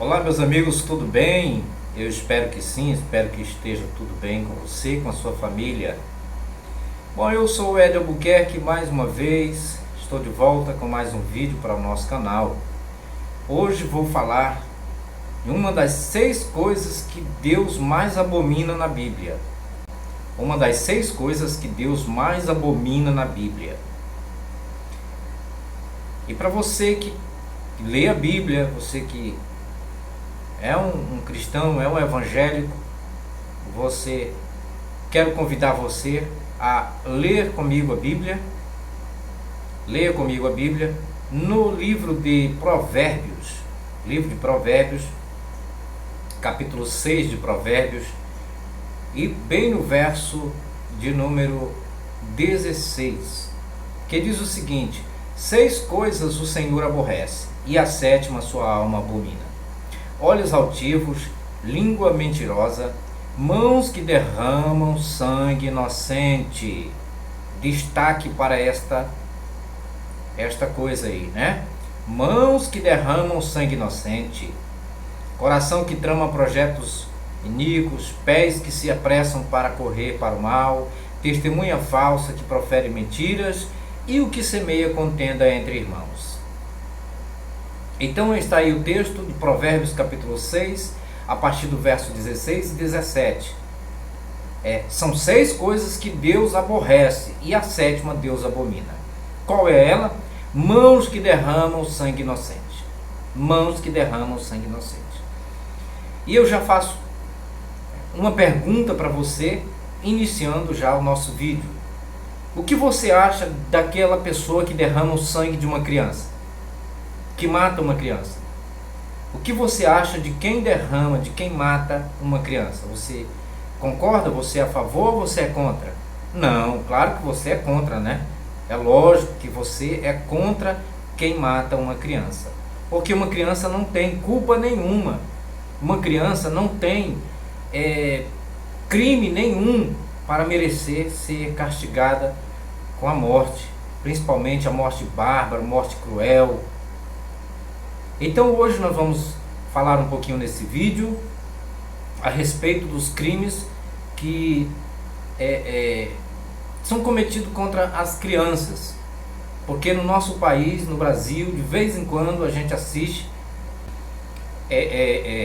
Olá, meus amigos, tudo bem? Eu espero que sim, espero que esteja tudo bem com você, com a sua família. Bom, eu sou o Ed Albuquerque, mais uma vez estou de volta com mais um vídeo para o nosso canal. Hoje vou falar de uma das 6 coisas que Deus mais abomina na Bíblia. Uma das 6 coisas que Deus mais abomina na Bíblia. E para você que lê a Bíblia, você que é um cristão, é um evangélico, quero convidar você a ler comigo a Bíblia. Leia comigo a Bíblia no livro de Provérbios, capítulo 6 de Provérbios, e bem no verso de número 16, que diz o seguinte: 6 coisas o Senhor aborrece, e a 7ª sua alma abomina: olhos altivos, língua mentirosa, mãos que derramam sangue inocente. Destaque para esta coisa aí, né? Mãos que derramam sangue inocente, coração que trama projetos iníquos, pés que se apressam para correr para o mal, testemunha falsa que profere mentiras e o que semeia contenda entre irmãos. Então está aí o texto de Provérbios capítulo 6, a partir do verso 16 e 17. São 6 coisas que Deus aborrece e a 7ª Deus abomina. Qual é ela? Mãos que derramam sangue inocente. Mãos que derramam sangue inocente. E eu já faço uma pergunta para você, iniciando já o nosso vídeo. O que você acha daquela pessoa que derrama o sangue de uma criança? Que mata uma criança? O que você acha de quem derrama, de quem mata uma criança? Você concorda? Você é a favor ou você é contra? Não, claro que você é contra, né? É lógico que você é contra quem mata uma criança. Porque uma criança não tem culpa nenhuma. Uma criança não tem crime nenhum para merecer ser castigada com a morte. Principalmente a morte bárbara, a morte cruel. Então hoje nós vamos falar um pouquinho nesse vídeo a respeito dos crimes que são cometidos contra as crianças. Porque no nosso país, no Brasil, de vez em quando a gente assiste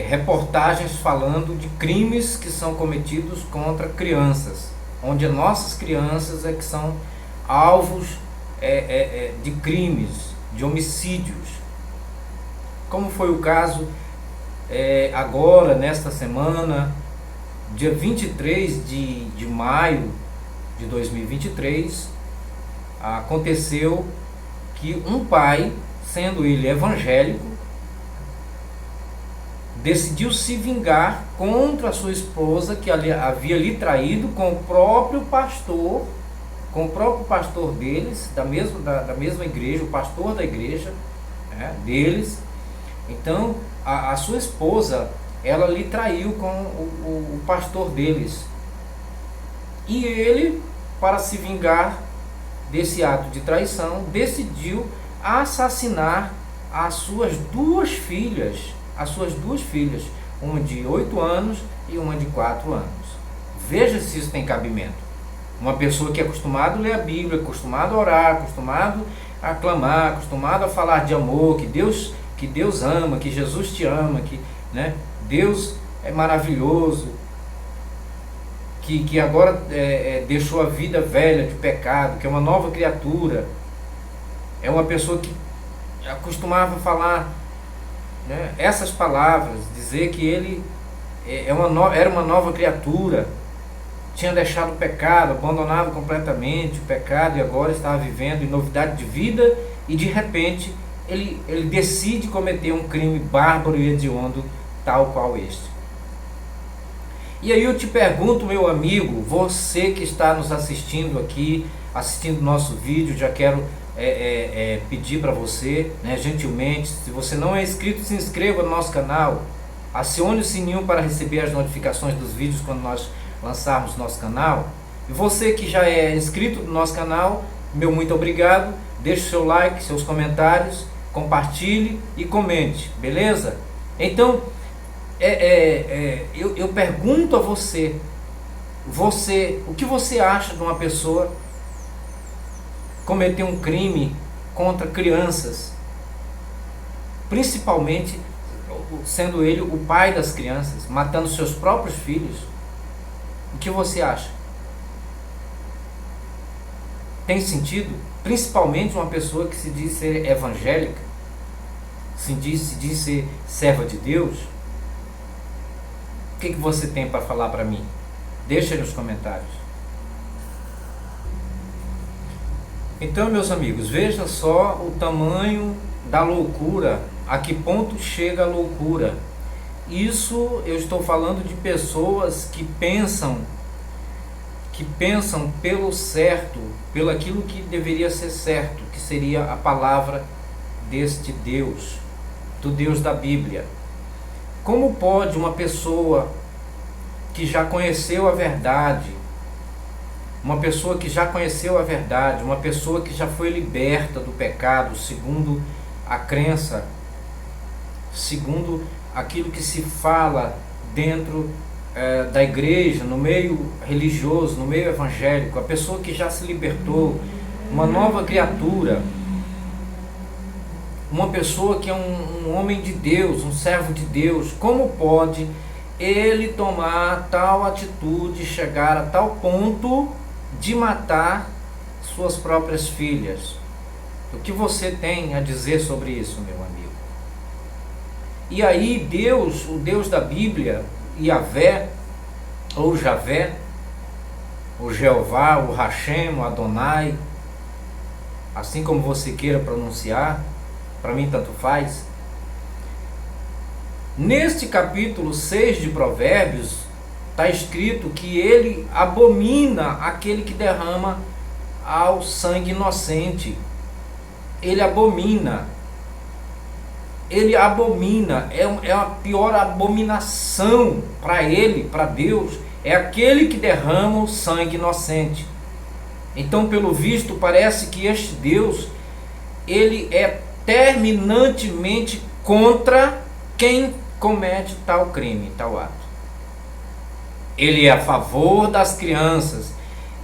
reportagens falando de crimes que são cometidos contra crianças, onde as nossas crianças que são alvos de crimes, de homicídios. Como foi o caso agora, nesta semana, dia 23 de maio de 2023, aconteceu que um pai, sendo ele evangélico, decidiu se vingar contra a sua esposa, que havia lhe traído com o próprio pastor deles, da mesma igreja, o pastor da igreja deles. Então, a sua esposa, ela lhe traiu com o pastor deles. E ele, para se vingar desse ato de traição, decidiu assassinar as suas duas filhas, uma de 8 anos e uma de 4 anos. Veja se isso tem cabimento. Uma pessoa que é acostumada a ler a Bíblia, acostumada a orar, acostumado a clamar, acostumado a falar de amor, que Deus ama, que Jesus te ama, que Deus é maravilhoso, que agora deixou a vida velha de pecado, que é uma nova criatura. É uma pessoa que acostumava a falar essas palavras, dizer que ele era uma nova criatura, tinha deixado o pecado, abandonado completamente o pecado e agora estava vivendo em novidade de vida, e de repente ele decide cometer um crime bárbaro e hediondo tal qual este. E aí eu te pergunto, meu amigo, você que está nos assistindo aqui, assistindo nosso vídeo, já quero pedir para você, gentilmente, se você não é inscrito, se inscreva no nosso canal, acione o sininho para receber as notificações dos vídeos quando nós lançarmos nosso canal. E você que já é inscrito no nosso canal, meu muito obrigado, deixe seu like, seus comentários, compartilhe e comente, beleza? Então, eu pergunto a você, o que você acha de uma pessoa cometer um crime contra crianças, principalmente sendo ele o pai das crianças, matando seus próprios filhos? O que você acha? Tem sentido? Principalmente uma pessoa que se diz ser evangélica, se diz ser serva de Deus. O que você tem para falar para mim? Deixa aí nos comentários. Então, meus amigos, veja só o tamanho da loucura, a que ponto chega a loucura. Isso eu estou falando de pessoas que pensam pelo certo, pelo aquilo que deveria ser certo, que seria a palavra deste Deus, do Deus da Bíblia. Como pode uma pessoa que já conheceu a verdade, uma pessoa que já foi liberta do pecado, segundo a crença, segundo aquilo que se fala dentro da igreja, no meio religioso, no meio evangélico, a pessoa que já se libertou, uma nova criatura, uma pessoa que é um homem de Deus, um servo de Deus, como pode ele tomar tal atitude, chegar a tal ponto de matar suas próprias filhas? O que você tem a dizer sobre isso, meu amigo? E aí Deus, o Deus da Bíblia, Yahvé, ou Javé, o Jeová, o Hashem, o Adonai, assim como você queira pronunciar, para mim tanto faz. Neste capítulo 6 de Provérbios, está escrito que ele abomina aquele que derrama ao sangue inocente. Ele abomina, é a pior abominação para ele, para Deus, é aquele que derrama o sangue inocente. Então, pelo visto, parece que este Deus, ele é terminantemente contra quem comete tal crime, tal ato. Ele é a favor das crianças,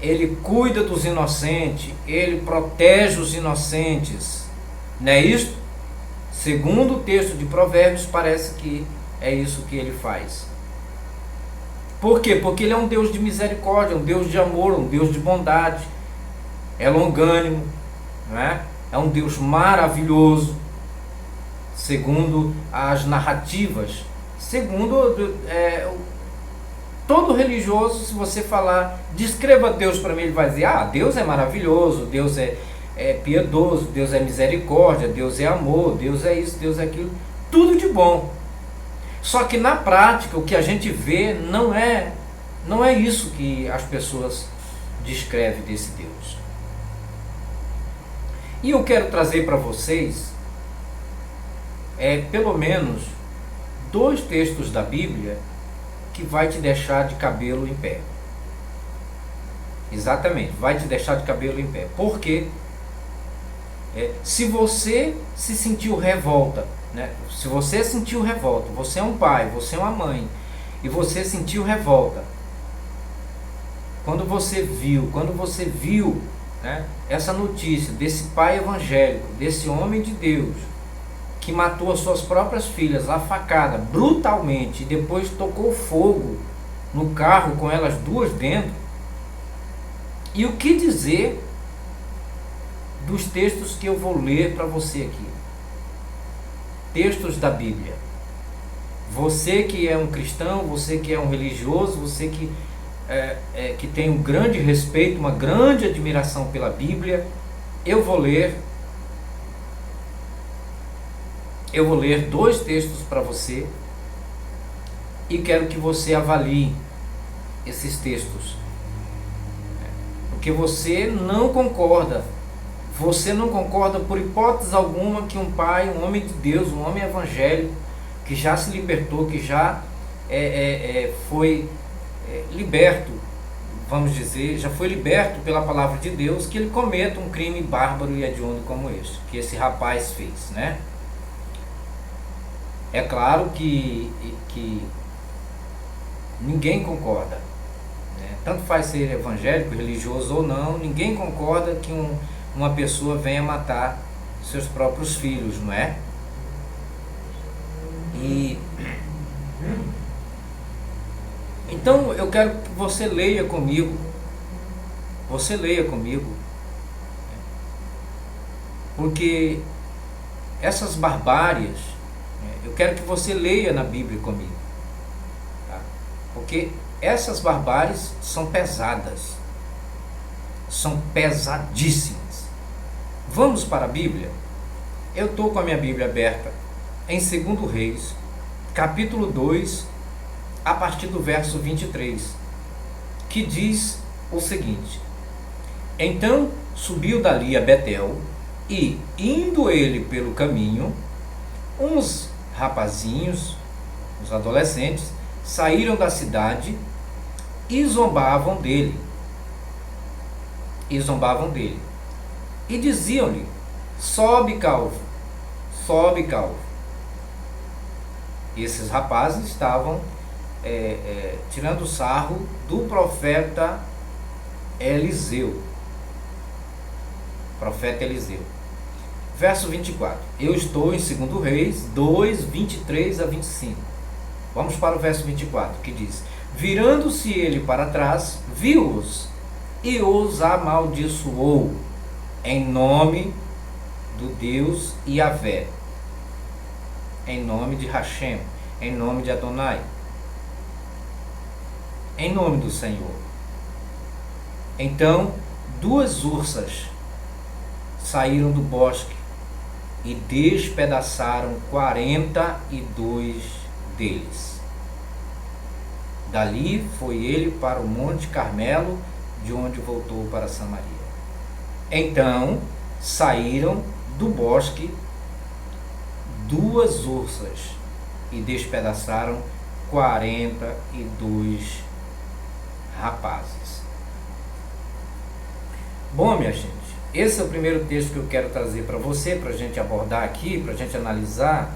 ele cuida dos inocentes, ele protege os inocentes, não é isso? Segundo o texto de Provérbios, parece que é isso que ele faz. Por quê? Porque ele é um Deus de misericórdia, um Deus de amor, um Deus de bondade, é longânimo, não é? É um Deus maravilhoso, segundo as narrativas, segundo todo religioso. Se você falar, descreva Deus para mim, ele vai dizer: Deus é maravilhoso, Deus é piedoso, Deus é misericórdia, Deus é amor, Deus é isso, Deus é aquilo, tudo de bom. Só que na prática o que a gente vê não é isso que as pessoas descrevem desse Deus. E eu quero trazer para vocês pelo menos 2 textos da Bíblia que vai te deixar de cabelo em pé. Exatamente, vai te deixar de cabelo em pé. Por quê? Se você se sentiu revolta, né? Se você sentiu revolta, você é um pai, você é uma mãe, e você sentiu revolta quando você viu, né, essa notícia desse pai evangélico, desse homem de Deus, que matou as suas próprias filhas à facada, brutalmente, e depois tocou fogo no carro com elas duas dentro. E o que dizer dos textos que eu vou ler para você aqui? Textos da Bíblia. Você que é um cristão, você que é um religioso, você que tem um grande respeito, uma grande admiração pela Bíblia, eu vou ler 2 textos para você e quero que você avalie esses textos, porque você não concorda por hipótese alguma que um pai, um homem de Deus, um homem evangélico que já se libertou, que já foi liberto, vamos dizer, já foi liberto pela palavra de Deus, que ele cometa um crime bárbaro e hediondo como este, que esse rapaz fez, né? É claro que ninguém concorda, né? Tanto faz ser evangélico, religioso ou não, ninguém concorda que uma pessoa venha matar seus próprios filhos, não é? E então eu quero que você leia comigo, porque essas barbáries, né, eu quero que você leia na Bíblia comigo, tá? Porque essas barbáries são pesadas, são pesadíssimas. Vamos para a Bíblia? Eu estou com a minha Bíblia aberta em 2 Reis, capítulo 2, a partir do verso 23, que diz o seguinte: Então subiu dali a Betel, e, indo ele pelo caminho, uns rapazinhos, os adolescentes, saíram da cidade e zombavam dele. E diziam-lhe: sobe, calvo, sobe, calvo. E esses rapazes estavam tirando sarro do profeta Eliseu. Verso 24. Eu estou em 2 Reis 2, 23 a 25. Vamos para o verso 24, que diz: Virando-se ele para trás, viu-os e os amaldiçoou em nome do Deus Yahvé, em nome de Hashem, em nome de Adonai, em nome do Senhor. Então 2 ursas saíram do bosque e despedaçaram 42 deles. Dali foi ele para o Monte Carmelo, de onde voltou para Samaria. Então saíram do bosque 2 ursas e despedaçaram 42 rapazes. Bom, minha gente, esse é o primeiro texto que eu quero trazer para você, para a gente abordar aqui, para a gente analisar,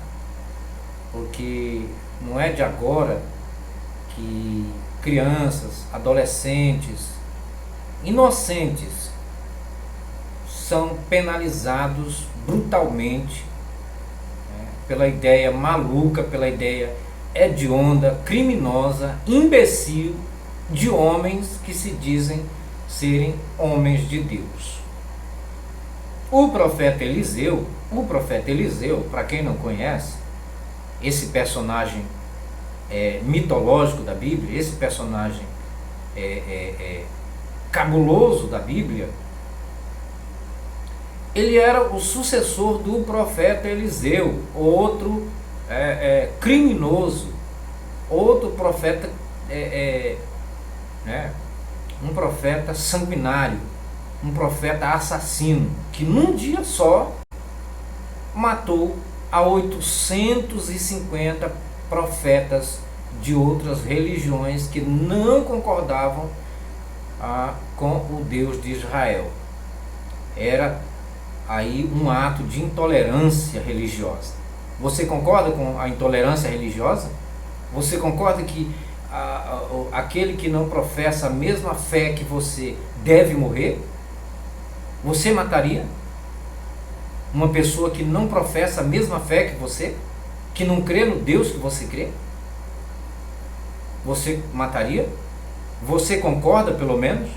porque não é de agora que crianças, adolescentes, inocentes são penalizados brutalmente, né, pela ideia maluca, pela ideia hedionda, criminosa, imbecil de homens que se dizem serem homens de Deus. O profeta Eliseu, para quem não conhece, esse personagem mitológico da Bíblia, esse personagem cabuloso da Bíblia, ele era o sucessor do profeta Eliseu, outro criminoso, outro profeta, um profeta sanguinário, um profeta assassino, que num dia só matou a 850 profetas de outras religiões que não concordavam com o Deus de Israel. Era aí um ato de intolerância religiosa. Você concorda com a intolerância religiosa? Você concorda que aquele que não professa a mesma fé que você deve morrer? Você mataria uma pessoa que não professa a mesma fé que você? Que não crê no Deus que você crê? Você mataria? Você concorda, pelo menos?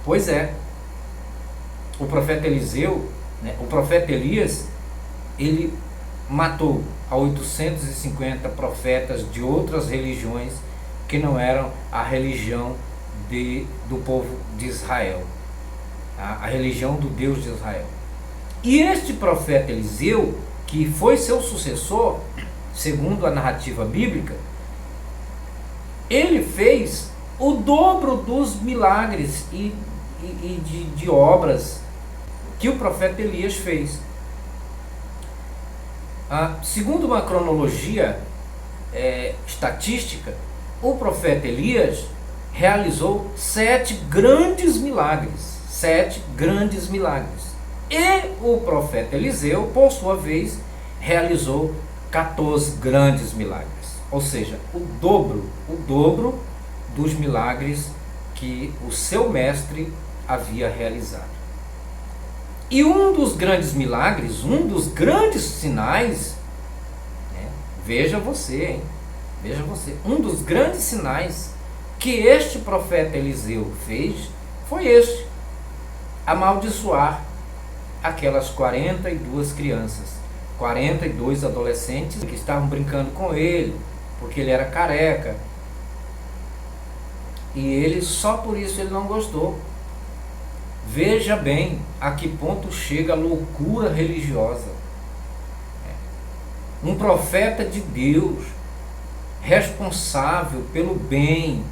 Pois é. O profeta Eliseu, o profeta Elias, ele matou a 850 profetas de outras religiões que não eram a religião do povo de Israel, a religião do Deus de Israel. E este profeta Eliseu, que foi seu sucessor, segundo a narrativa bíblica, ele fez o dobro dos milagres e de obras que o profeta Elias fez. Segundo uma cronologia estatística, o profeta Elias realizou 7 grandes milagres. 7 grandes milagres. E o profeta Eliseu, por sua vez, realizou 14 grandes milagres, ou seja, o dobro dos milagres que o seu mestre havia realizado. E um dos grandes milagres, um dos grandes sinais, né, veja você, hein? Veja você, um dos grandes sinais que este profeta Eliseu fez foi este: amaldiçoar aquelas 42 crianças, 42 adolescentes que estavam brincando com ele, porque ele era careca. E ele, só por isso ele não gostou. Veja bem a que ponto chega a loucura religiosa. Um profeta de Deus, responsável pelo bem,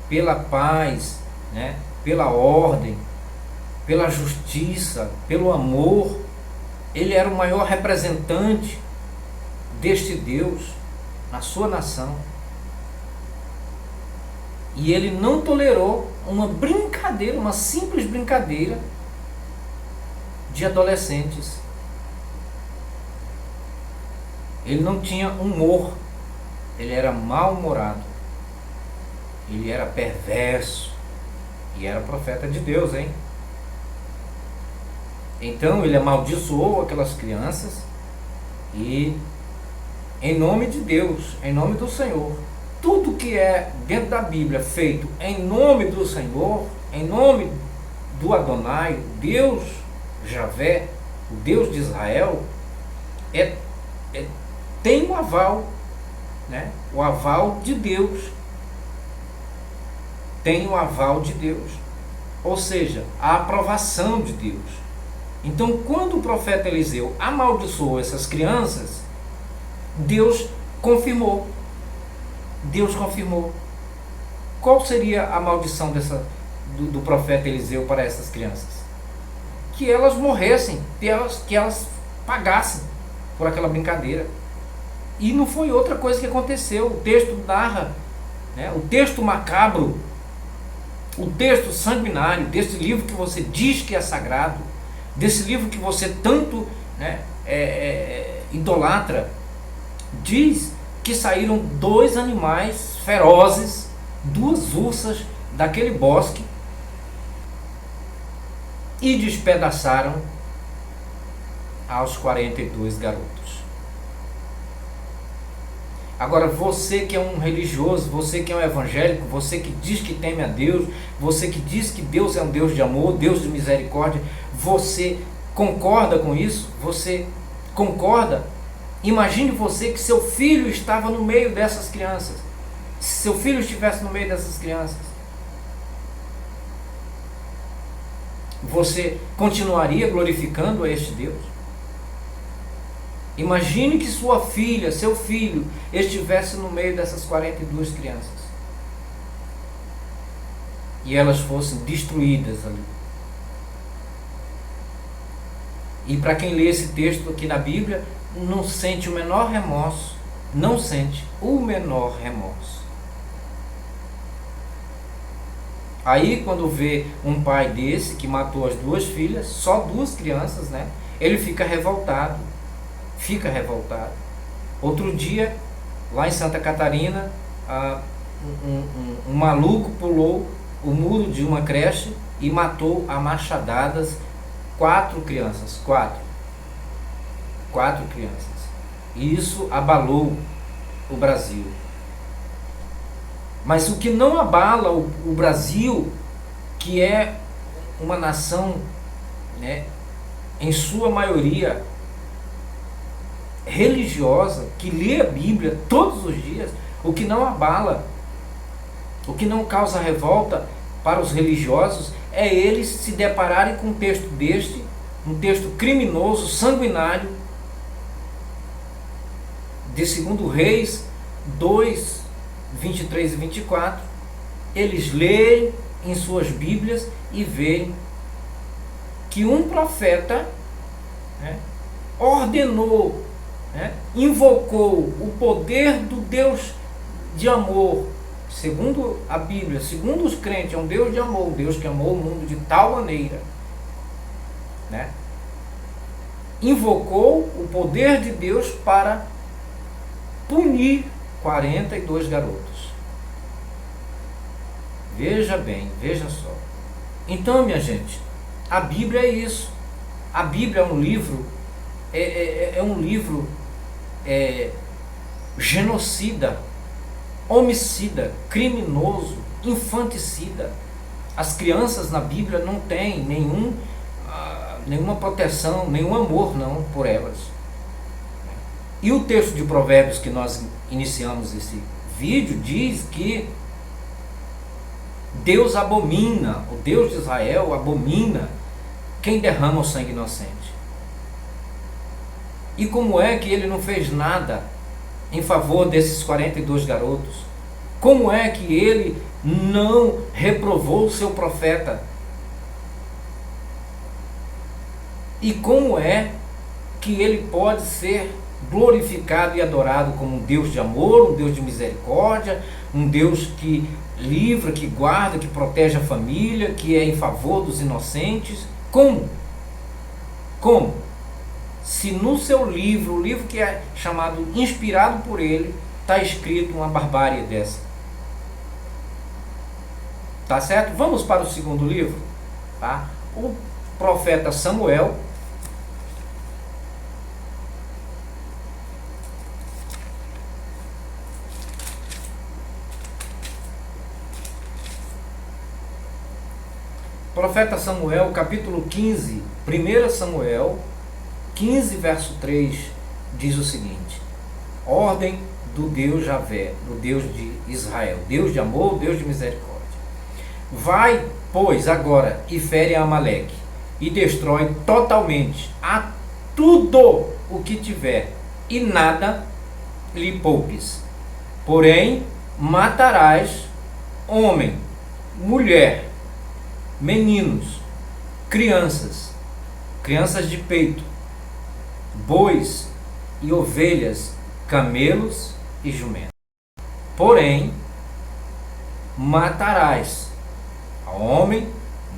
pela paz, né, pela ordem, pela justiça, pelo amor, ele era o maior representante deste Deus na sua nação. E ele não tolerou uma brincadeira, uma simples brincadeira de adolescentes. Ele não tinha humor, ele era mal-humorado, ele era perverso, e era profeta de Deus, hein? Então ele amaldiçoou aquelas crianças e, em nome de Deus, em nome do Senhor, tudo que é dentro da Bíblia feito em nome do Senhor, em nome do Adonai, Deus Javé, o Deus de Israel, tem um aval, né? O aval de Deus. Tem o aval de Deus, ou seja, a aprovação de Deus. Então, quando o profeta Eliseu amaldiçoou essas crianças, Deus confirmou. Deus confirmou. Qual seria a maldição do profeta Eliseu para essas crianças? Que elas morressem, que elas pagassem por aquela brincadeira. E não foi outra coisa que aconteceu. O texto narra, né, o texto macabro, o texto sanguinário desse livro que você diz que é sagrado, desse livro que você tanto, né, idolatra, diz que saíram 2 animais ferozes, 2 ursas daquele bosque e despedaçaram aos 42 garotos. Agora, você que é um religioso, você que é um evangélico, você que diz que teme a Deus, você que diz que Deus é um Deus de amor, Deus de misericórdia, você concorda com isso? Você concorda? Imagine você que seu filho estava no meio dessas crianças. Se seu filho estivesse no meio dessas crianças, você continuaria glorificando a este Deus? Imagine que sua filha, seu filho, estivesse no meio dessas 42 crianças e elas fossem destruídas ali. E para quem lê esse texto aqui na Bíblia, não sente o menor remorso, não sente o menor remorso. Aí quando vê um pai desse que matou as 2 filhas, só 2 crianças, né? Ele fica revoltado. Outro dia, lá em Santa Catarina, um maluco pulou o muro de uma creche e matou a machadadas 4 crianças. 4 crianças. E isso abalou o Brasil. Mas o que não abala o Brasil, que é uma nação, né, em sua maioria religiosa, que lê a Bíblia todos os dias, o que não abala, o que não causa revolta para os religiosos, é eles se depararem com um texto deste, um texto criminoso, sanguinário, de 2 Reis 2, 23 e 24, eles leem em suas Bíblias e veem que um profeta, né, ordenou, né, invocou o poder do Deus de amor, segundo a Bíblia, segundo os crentes, é um Deus de amor, um Deus que amou o mundo de tal maneira, né, invocou o poder de Deus para punir 42 garotos. Veja bem, veja só. Então, minha gente, a Bíblia é isso. A Bíblia é um livro, genocida, homicida, criminoso, infanticida. As crianças na Bíblia não têm nenhuma proteção, nenhum amor não por elas. E o texto de Provérbios que nós iniciamos esse vídeo diz que Deus abomina, o Deus de Israel abomina quem derrama o sangue inocente. E como é que ele não fez nada em favor desses 42 garotos? Como é que ele não reprovou o seu profeta? E como é que ele pode ser glorificado e adorado como um Deus de amor, um Deus de misericórdia, um Deus que livra, que guarda, que protege a família, que é em favor dos inocentes? Como? Como? Se no seu livro, o livro que é chamado inspirado por ele, está escrito uma barbárie dessa. Tá certo? Vamos para o segundo livro, tá? O profeta Samuel. Profeta Samuel, capítulo 15, 1 Samuel 15, verso 3, diz o seguinte: ordem do Deus Javé, do Deus de Israel, Deus de amor, Deus de misericórdia. Vai, pois, agora e fere a Amaleque, e destrói totalmente a tudo o que tiver, e nada lhe poupes. Porém, matarás homem, mulher, meninos, crianças de peito, bois e ovelhas, camelos e jumentos. Porém, matarás homem,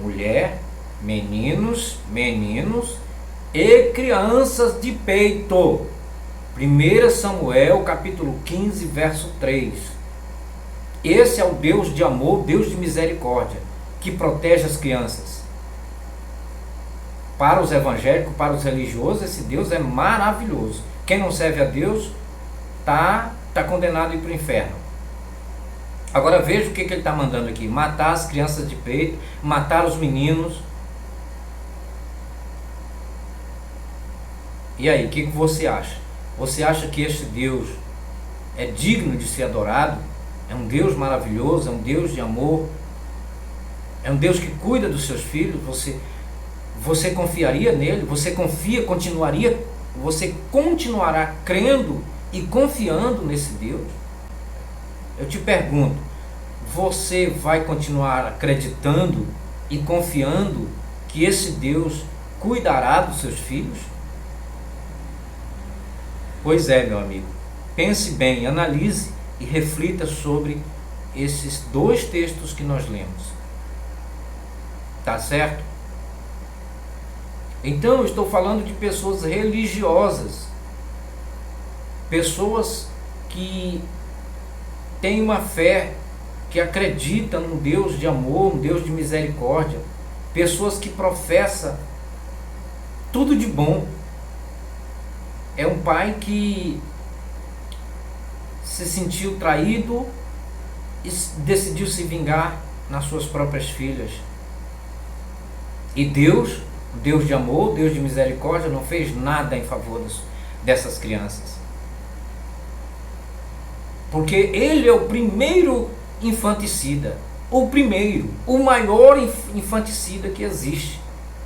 mulher, meninos e crianças de peito. 1 Samuel capítulo 15, verso 3. Esse é o Deus de amor, Deus de misericórdia, que protege as crianças. Para os evangélicos, para os religiosos, esse Deus é maravilhoso. Quem não serve a Deus está condenado a ir para o inferno. Agora veja o que ele está mandando aqui: matar as crianças de peito, matar os meninos. E aí, o que você acha? Você acha que este Deus é digno de ser adorado? É um Deus maravilhoso, é um Deus de amor, é um Deus que cuida dos seus filhos? Você confiaria nele? Você continuará crendo e confiando nesse Deus? Eu te pergunto, você vai continuar acreditando e confiando que esse Deus cuidará dos seus filhos? Pois é, meu amigo, pense bem, analise e reflita sobre esses dois textos que nós lemos. Tá certo? Então eu estou falando de pessoas religiosas, pessoas que têm uma fé, que acreditam num Deus de amor, um Deus de misericórdia, pessoas que professam tudo de bom. É um pai que se sentiu traído e decidiu se vingar nas suas próprias filhas. E Deus, Deus de amor, Deus de misericórdia, não fez nada em favor dessas crianças. Porque ele é o primeiro infanticida. O maior infanticida que existe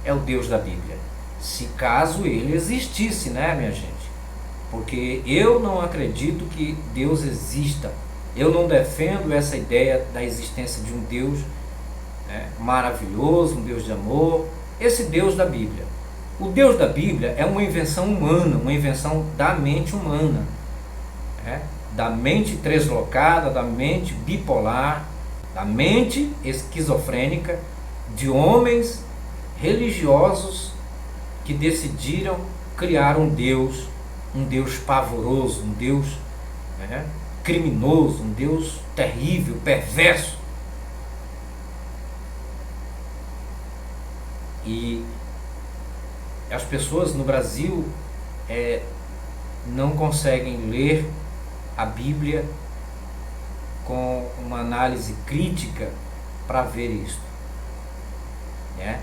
é o Deus da Bíblia. Se caso ele existisse, né, minha gente? Porque eu não acredito que Deus exista. Eu não defendo essa ideia da existência de um Deus maravilhoso, um Deus de amor. Esse Deus da Bíblia. O Deus da Bíblia é uma invenção humana, uma invenção da mente humana. Da mente translocada, da mente bipolar, da mente esquizofrênica, de homens religiosos que decidiram criar um Deus pavoroso, um Deus né? Criminoso, um Deus terrível, perverso. E as pessoas no Brasil não conseguem ler a Bíblia com uma análise crítica para ver isto, né?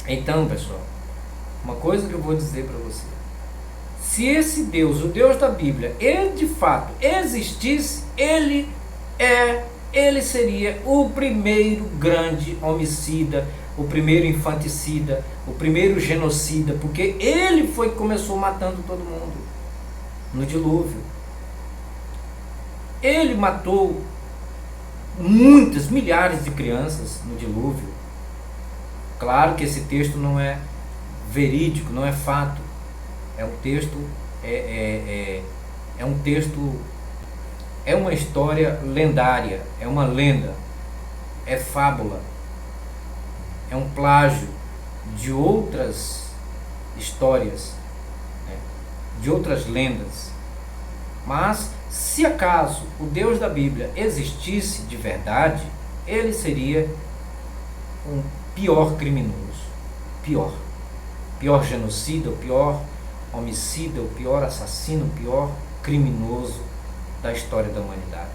Então, pessoal, uma coisa que eu vou dizer para você: se esse Deus, o Deus da Bíblia, ele de fato existisse, ele seria o primeiro grande homicida, o primeiro infanticida, o primeiro genocida, porque ele foi que começou matando todo mundo no dilúvio. Ele matou muitas, milhares de crianças no dilúvio. Claro que esse texto não é verídico, não é fato. É um texto, é um texto, é uma história lendária, é uma lenda, é fábula, é um plágio de outras histórias, né, de outras lendas. Mas se acaso o Deus da Bíblia existisse de verdade, ele seria um pior criminoso, pior genocida, o pior homicida, o pior assassino, o pior criminoso da história da humanidade.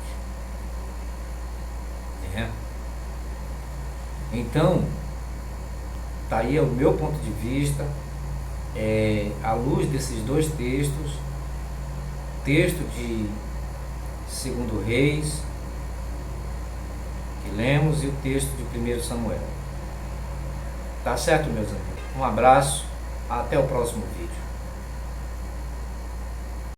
Então, tá aí o meu ponto de vista, à luz desses dois textos, texto de 2 Reis, que lemos, e o texto de 1 Samuel. Tá certo, meus amigos? Um abraço, até o próximo vídeo.